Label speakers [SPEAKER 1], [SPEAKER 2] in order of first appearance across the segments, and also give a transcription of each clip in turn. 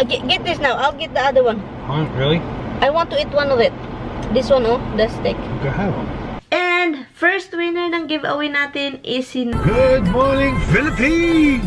[SPEAKER 1] Get this now. I'll get the other one.
[SPEAKER 2] Huh? Really?
[SPEAKER 1] I want to eat one of it. This one, oh, the steak.
[SPEAKER 2] Go ahead.
[SPEAKER 1] And first winner ng giveaway natin is in...
[SPEAKER 2] Good morning, Philippines!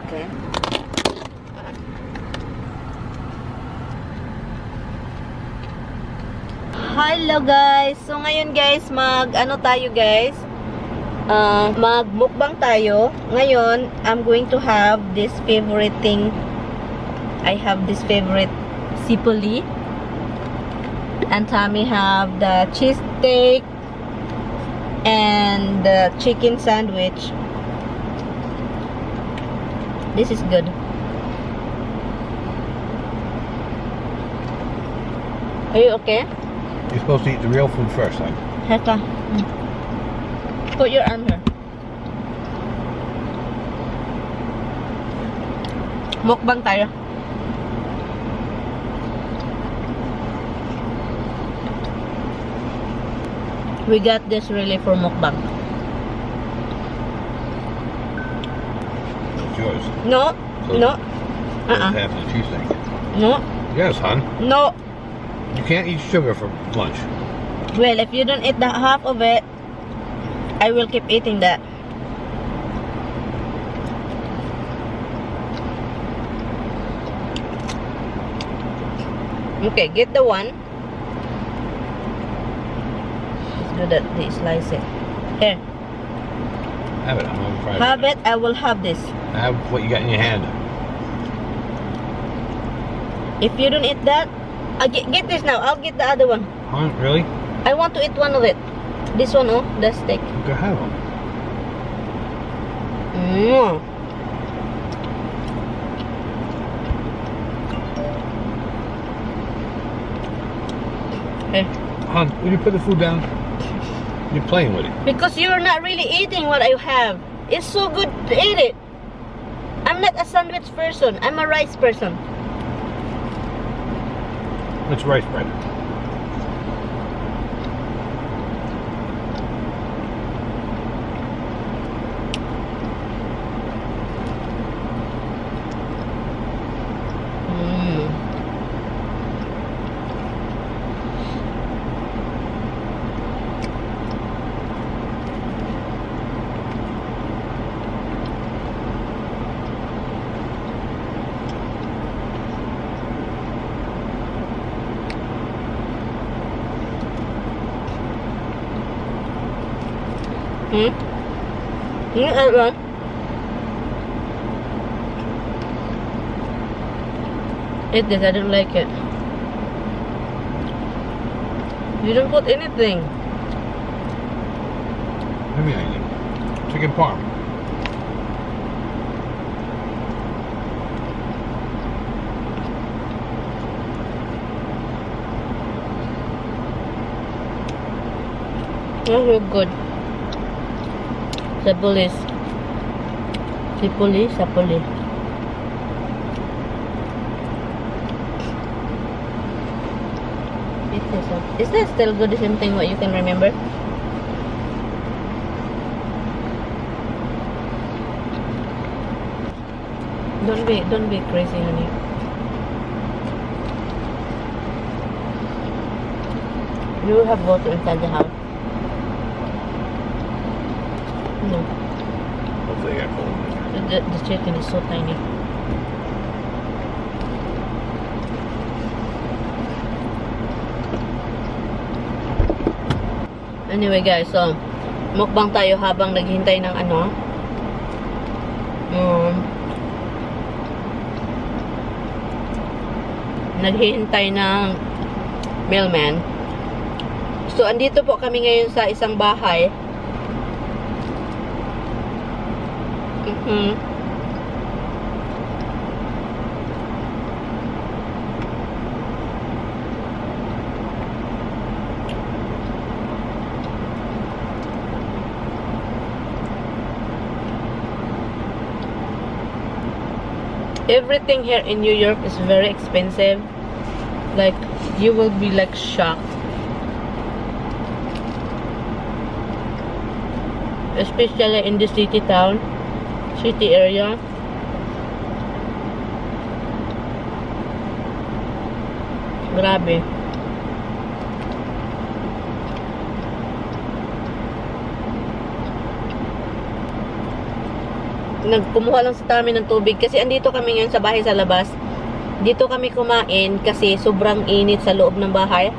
[SPEAKER 1] Okay. Hello guys. So ngayon guys, mag-ano tayo guys? Mag-mukbang tayo. Ngayon, I'm going to have this favorite thing. I have this favorite sipoli. And Tommy have the cheese steak and the chicken sandwich. This is good. Are you okay?
[SPEAKER 2] You're supposed to eat the real food first, huh?
[SPEAKER 1] Heka. Put your arm here. Mukbang tayo. We got this really for mukbang.
[SPEAKER 2] It's yours.
[SPEAKER 1] No.
[SPEAKER 2] So
[SPEAKER 1] No.
[SPEAKER 2] Half the cheese steak.
[SPEAKER 1] No.
[SPEAKER 2] Yes, hon.
[SPEAKER 1] No.
[SPEAKER 2] You can't eat sugar for lunch.
[SPEAKER 1] Well, if you don't eat the half of it, I will keep eating that. Okay, get the one. Let's do that. They slice it. Here.
[SPEAKER 2] Have it. I'm gonna fry
[SPEAKER 1] Have it. I will have this.
[SPEAKER 2] Have what you got in your hand.
[SPEAKER 1] If you don't eat that, get this now. I'll get the other one.
[SPEAKER 2] Huh? Really?
[SPEAKER 1] I want to eat one of it. This one, oh, the steak.
[SPEAKER 2] Go ahead.
[SPEAKER 1] Mmm. Okay.
[SPEAKER 2] Hon, will you put the food down? You're playing with it.
[SPEAKER 1] Because you're not really eating what I have. It's so good to eat it. I'm not a sandwich person. I'm a rice person.
[SPEAKER 2] It's rice bread.
[SPEAKER 1] One. Eat this, I don't like it. You don't put anything.
[SPEAKER 2] Give me anything. Chicken parm.
[SPEAKER 1] Oh, you're good. Sapolis. Sipoli, sapoli. Is that still good? The same thing what you can remember? Don't be crazy, honey. You have water inside the house. No.
[SPEAKER 2] Hopefully I got cold.
[SPEAKER 1] The chicken is so tiny. Anyway guys, so mukbang tayo habang naghihintay ng ano. Naghihintay ng mailman. So andito po kami ngayon sa isang bahay. Everything here in New York is very expensive. Like, you will be like shocked. Especially in the city area. Grabe. Nagkumuha lang sa Tami ng tubig kasi andito kami ngayon sa bahay sa labas. Dito kami kumain kasi sobrang init sa loob ng bahay.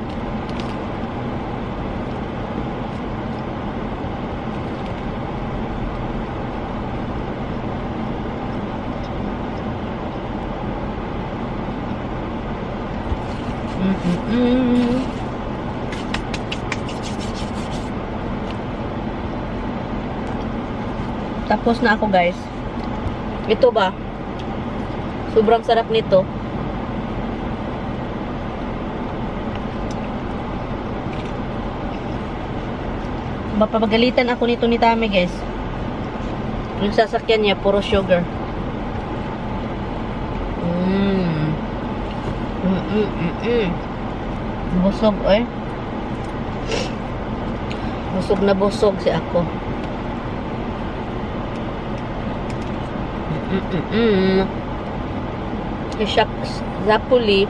[SPEAKER 1] Tapos na ako, guys. Ito ba? Sobrang sarap nito. Mapapagalitan ako nito ni Tami, guys. Yung sasakyan niya, puro sugar. Busog, eh. Busog na busog si ako. Yung zapuli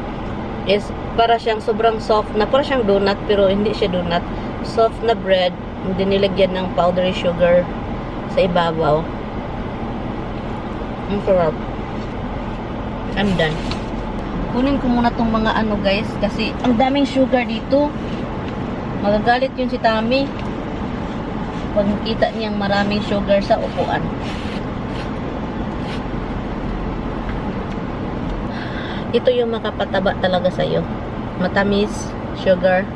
[SPEAKER 1] is para siyang sobrang soft na, para siyang donut pero hindi siya donut. Soft na bread, hindi nilagyan ng powdery sugar sa ibabaw. Ang sarap. I'm done. Kunin ko muna tong mga ano, guys, kasi ang daming sugar dito. Magagalit yun si Tami pag nakita niyang maraming sugar sa upuan. Ito yung makapataba talaga sa'yo. Matamis, sugar.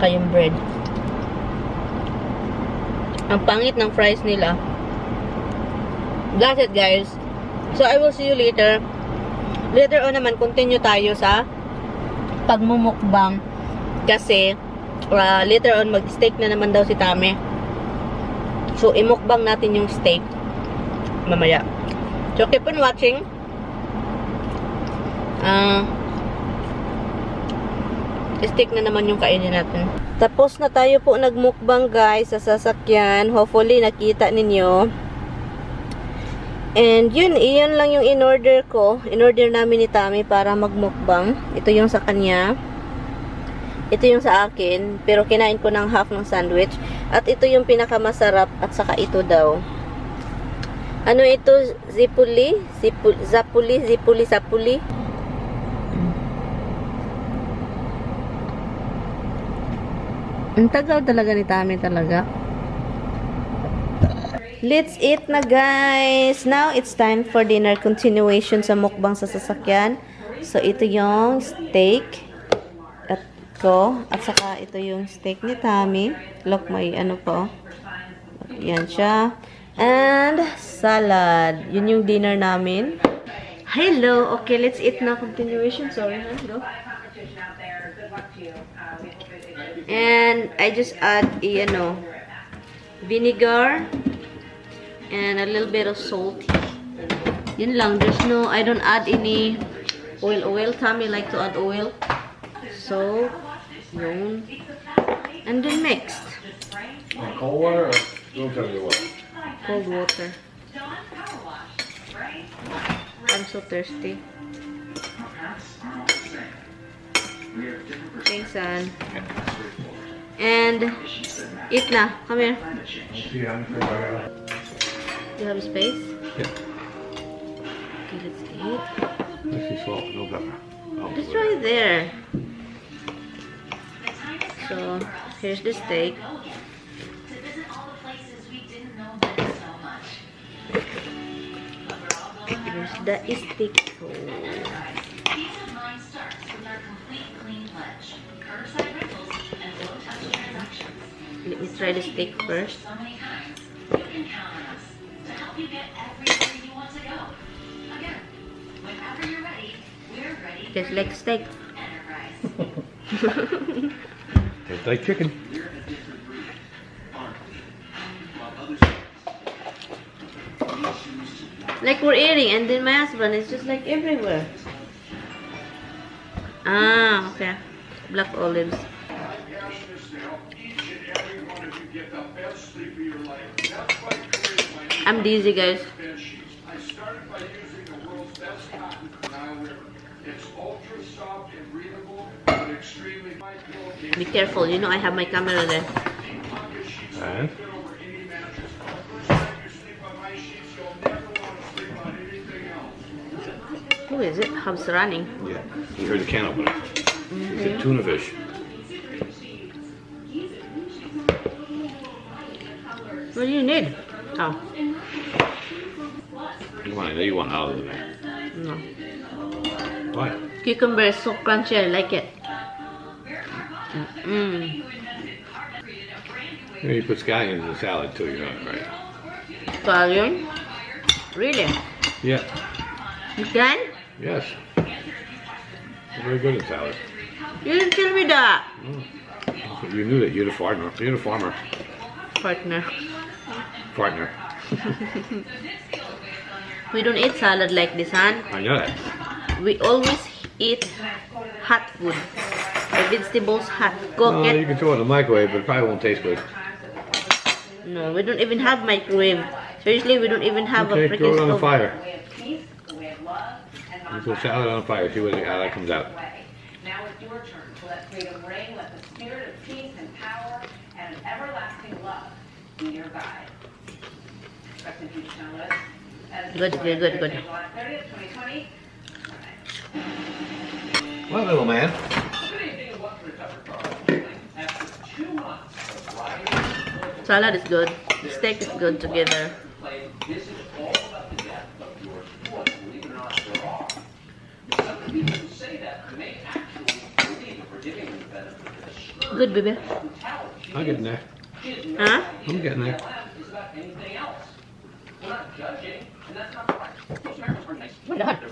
[SPEAKER 1] Kayong bread. Ang pangit ng fries nila. That's it, guys. So, I will see you later. Later on naman, continue tayo sa pagmumukbang. Kasi, later on, mag-steak na naman daw si Tami. So, imukbang natin yung steak mamaya. So, keep on watching. Steak na naman yung kainin natin. Tapos na tayo po nagmukbang, guys, sa sasakyan. Hopefully, nakita ninyo. And yun, iyon lang yung in-order ko. In-order namin ni Tami para magmukbang. Ito yung sa kanya. Ito yung sa akin. Pero kinain ko ng half ng sandwich. At ito yung pinakamasarap. At saka ito daw. Ano ito? Zipuli? Zapuli? Ang tagal talaga ni Tami talaga. Let's eat na, guys. Now, it's time for dinner continuation sa mukbang sa sasakyan. So, ito yung steak. At saka ito yung steak ni Tami. Look, may ano po. Yan siya. And salad. Yun yung dinner namin. Hello. Okay, let's eat na continuation. Sorry, go. And I just add vinegar and a little bit of salt. Yun lang. I don't add any oil. Tami like to add oil. So, yun. And then next.
[SPEAKER 3] Cold water or room temperature water?
[SPEAKER 1] Cold water. I'm so thirsty. Thanks, son. And eat na. Come here. You have space?
[SPEAKER 3] Yeah.
[SPEAKER 1] Okay, let's eat.
[SPEAKER 3] This is salt, no pepper.
[SPEAKER 1] Just right there. So, here's the steak. Here's the steak. Let me try the steak first. Tastes like steak.
[SPEAKER 3] Tastes like chicken.
[SPEAKER 1] Like we're eating, and then my husband is just like everywhere. Ah, okay. Black olives. I'm dizzy, guys. Be careful, you know I have my camera there.
[SPEAKER 3] And
[SPEAKER 1] Who is it? Hub's running.
[SPEAKER 3] yeah, you heard the can opener. It's a tuna fish.
[SPEAKER 1] What do you need? Oh,
[SPEAKER 3] You want out of there.
[SPEAKER 1] no.
[SPEAKER 3] Why?
[SPEAKER 1] Cucumber is so crunchy, I like it.
[SPEAKER 3] Yeah, you put scallions in the salad too, you know it, right?
[SPEAKER 1] Scallion? Really?
[SPEAKER 3] Yeah.
[SPEAKER 1] You can?
[SPEAKER 3] Yes. They're very good in salad.
[SPEAKER 1] You didn't tell me that.
[SPEAKER 3] You knew that. You're the farmer. You're the farmer.
[SPEAKER 1] Partner.
[SPEAKER 3] Partner.
[SPEAKER 1] We don't eat salad like this, hon.
[SPEAKER 3] I know that.
[SPEAKER 1] We always eat hot food. The vegetables hot. Cook
[SPEAKER 3] No,
[SPEAKER 1] it.
[SPEAKER 3] you can throw it in the microwave, but it probably won't taste good.
[SPEAKER 1] No, we don't even have microwave. Seriously, we don't even have
[SPEAKER 3] Okay,
[SPEAKER 1] a
[SPEAKER 3] throw
[SPEAKER 1] freaking
[SPEAKER 3] it on the
[SPEAKER 1] stove.
[SPEAKER 3] fire. You throw salad on the fire. See how that comes out.
[SPEAKER 4] Now it's your turn to let freedom reign, let the spirit of peace and power and everlasting love be your guide. Rest in peace, John Lewis.
[SPEAKER 1] Good.
[SPEAKER 4] July 30th, 2020.
[SPEAKER 3] Well, little man.
[SPEAKER 1] Salad is good. Steak is good together. Good, baby.
[SPEAKER 3] I'm getting there.
[SPEAKER 1] Huh?
[SPEAKER 3] I'm getting there.
[SPEAKER 1] What the heck?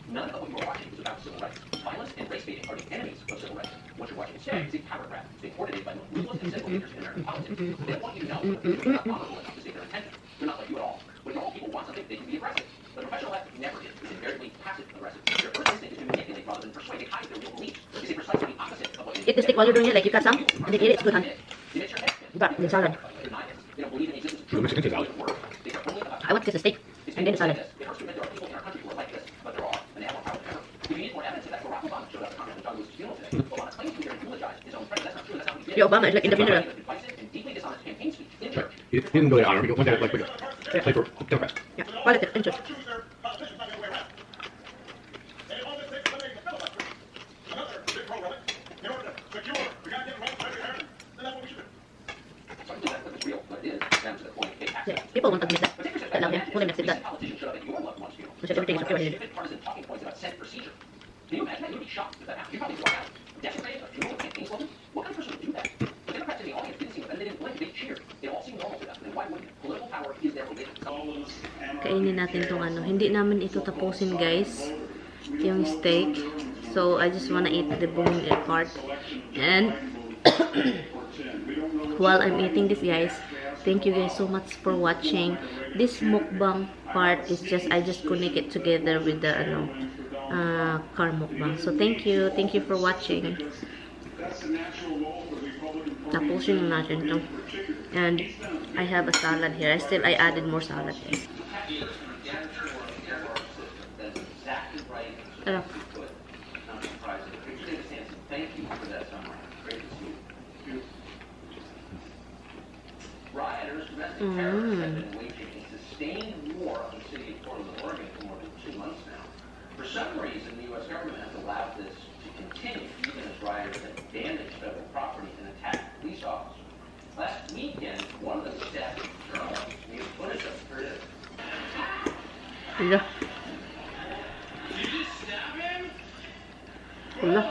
[SPEAKER 5] None of what you are watching is about civil rights. Violence and race baiting are the enemies of civil rights. What you're watching instead is a power grab being coordinated by ruthless and cynical leaders in American politics. They don't want you to know that they're not honorable enough to state their intention. They're not like you at all. When normal people want something, they can be aggressive. But a professional athlete never is invariably passive aggressive. Their first instinct is to manipulate rather than persuade. They hide their real beliefs. They say precisely the opposite of what they
[SPEAKER 1] Eat the steak while you're doing it, like you cut some, and then eat it. It's good, hon. But the salad.
[SPEAKER 5] They don't believe in the existence of
[SPEAKER 3] We'll mix it into salad.
[SPEAKER 5] They care only about
[SPEAKER 1] I want to taste the steak, and then the salad.
[SPEAKER 5] it hurts to admit there are people in our country who are like this, but there are, and they have more power than ever. If you need more evidence, that's where Barack Obama showed up at Congress John Lewis's funeral today. Obama claims to be there to eulogize his own friend. That's not true. That's not what he did.
[SPEAKER 1] Yeah, Obama is like in the funeral.
[SPEAKER 5] Divisive and deeply dishonest campaign speech in church.
[SPEAKER 3] He didn't really honor him. He went at it like a play for Democrats.
[SPEAKER 1] Yeah, politics, interest. Yeah, people won't admit that. That lang, yeah. Who them accept that? They said everything is okay when you do it.
[SPEAKER 5] Partisan talking points about Senate procedure. Can you imagine that? You'd be shocked if that happened. You'd probably walk out. Desecrated a funeral campaign slogan? What kind of person would do that? The Democrats in the audience didn't seem offended. They didn't blink. They cheered. It all seemed normal to them. Then why wouldn't it? Political power is their religion.
[SPEAKER 1] Kainin natin tong ano. Hindi namin ito tapusin, guys. Yung steak. So, I just wanna eat the bone part. And, while I'm eating this, guys, thank you guys so much for watching. This mukbang part is just, I just connect it together with the, car mukbang. So, thank you. Thank you for watching. Tapusin natin to. And, I have a salad here. I added more salad here. Sarap.
[SPEAKER 5] Rioters, domestic terrorists have been waging a sustained war on the city of Portland, Oregon for more than 2 months now. For some reason, the U.S. government has allowed this to continue, even as rioters have damaged federal property and attacked police officers. Last weekend, one of them stabbed a journalist. We have footage of it. Here it is.
[SPEAKER 1] Hala. Hala.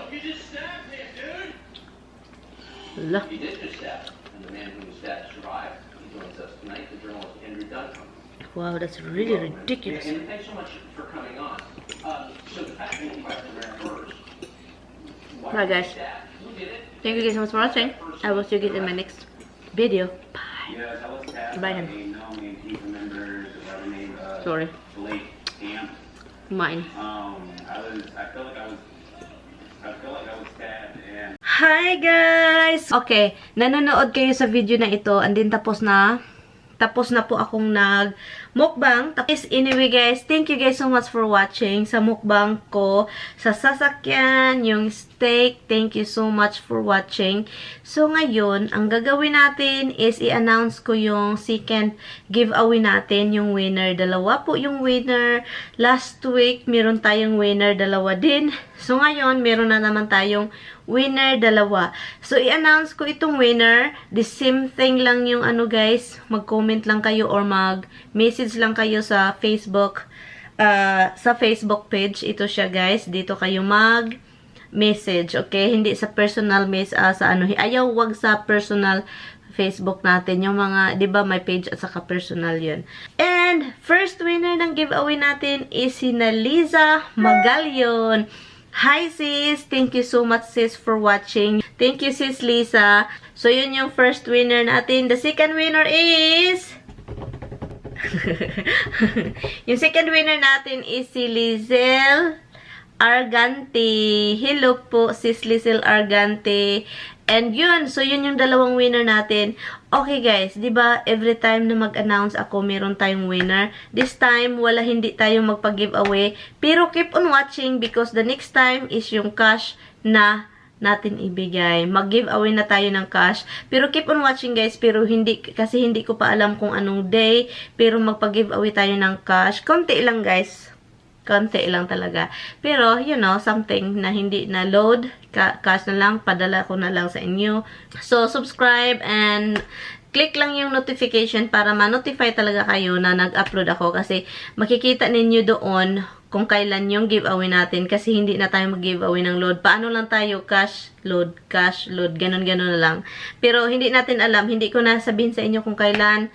[SPEAKER 1] Hala.
[SPEAKER 5] He did just stab him, and the man who was stabbed survived. He joins us tonight, the journalist Andrew Duncan.
[SPEAKER 1] Wow, that's really ridiculous.
[SPEAKER 5] And thanks so much for coming on. So the fact that you are first.
[SPEAKER 1] Bye, guys.
[SPEAKER 5] Who did it?
[SPEAKER 1] Thank you guys so much for watching. I will see you guys in my next video. Bye.
[SPEAKER 6] Yeah, tell us that.
[SPEAKER 1] Bye, hun. Sorry.
[SPEAKER 6] Late camp.
[SPEAKER 1] Mine.
[SPEAKER 6] I feel like I was stabbed and
[SPEAKER 1] Hi guys! Okay, nanonood kayo sa video na ito and then tapos na tapos na po akong nag-mukbang. Tapos, anyway guys, thank you guys so much for watching sa mukbang ko. Sa sasakyan, yung steak, thank you so much for watching. So, ngayon, ang gagawin natin is i-announce ko yung second giveaway natin, yung winner. Dalawa po yung winner. Last week, meron tayong winner, dalawa din. So, ngayon, meron na naman tayong winner, dalawa. So, i-announce ko itong winner. The same thing lang yung ano guys, mag-comment lang kayo or mag-message lang kayo sa Facebook page. Ito siya guys. Dito kayo mag-message, okay? Hindi sa personal sa ano. Ayaw, wag sa personal Facebook natin. Yung mga, di ba, may page at saka personal yun. And, first winner ng giveaway natin is si Liza Magalion. Hi sis! Thank you so much sis for watching. Thank you sis Lisa. So yun yung first winner natin. The second winner is... yung second winner natin is si Lizel Argante. Hello po sis Lizel Argante. And yun, so yun yung dalawang winner natin. Okay guys, di ba every time na mag-announce ako, meron tayong winner. This time, hindi tayo magpa-giveaway. Pero keep on watching because the next time is yung cash na natin ibigay. Mag-giveaway na tayo ng cash. Pero keep on watching guys, pero kasi hindi ko pa alam kung anong day. Pero magpa-giveaway tayo ng cash. Konti lang guys. Konti lang talaga. Pero, you know, something na hindi na load, cash na lang, padala ko na lang sa inyo. So, subscribe and click lang yung notification para ma-notify talaga kayo na nag-upload ako kasi makikita ninyo doon kung kailan yung giveaway natin kasi hindi na tayo mag-giveaway ng load. Paano lang tayo? Cash, load, ganon-ganon na lang. Pero, hindi natin alam, hindi ko na sabihin sa inyo kung kailan.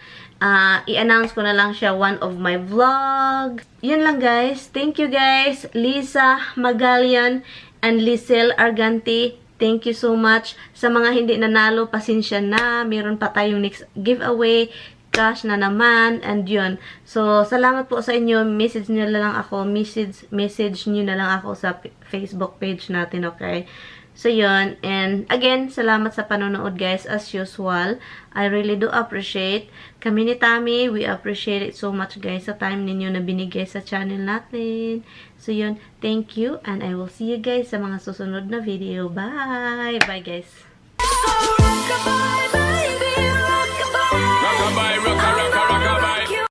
[SPEAKER 1] I-announce ko na lang siya one of my vlog. Yun lang guys. Thank you guys. Lisa Magalion and Lizel Argante. Thank you so much. Sa mga hindi nanalo, pasensya na. Meron pa tayong next giveaway. Cash na naman. And yun. So, salamat po sa inyo. Message nyo na lang ako. Message nyo na lang ako sa Facebook page natin, okay? So, yun. And, again, salamat sa panonood, guys. As usual, I really do appreciate. Kami ni Tammy, we appreciate it so much, guys, sa time ninyo na binigay sa channel natin. So, yun. Thank you. And I will see you, guys, sa mga susunod na video. Bye! Bye, guys!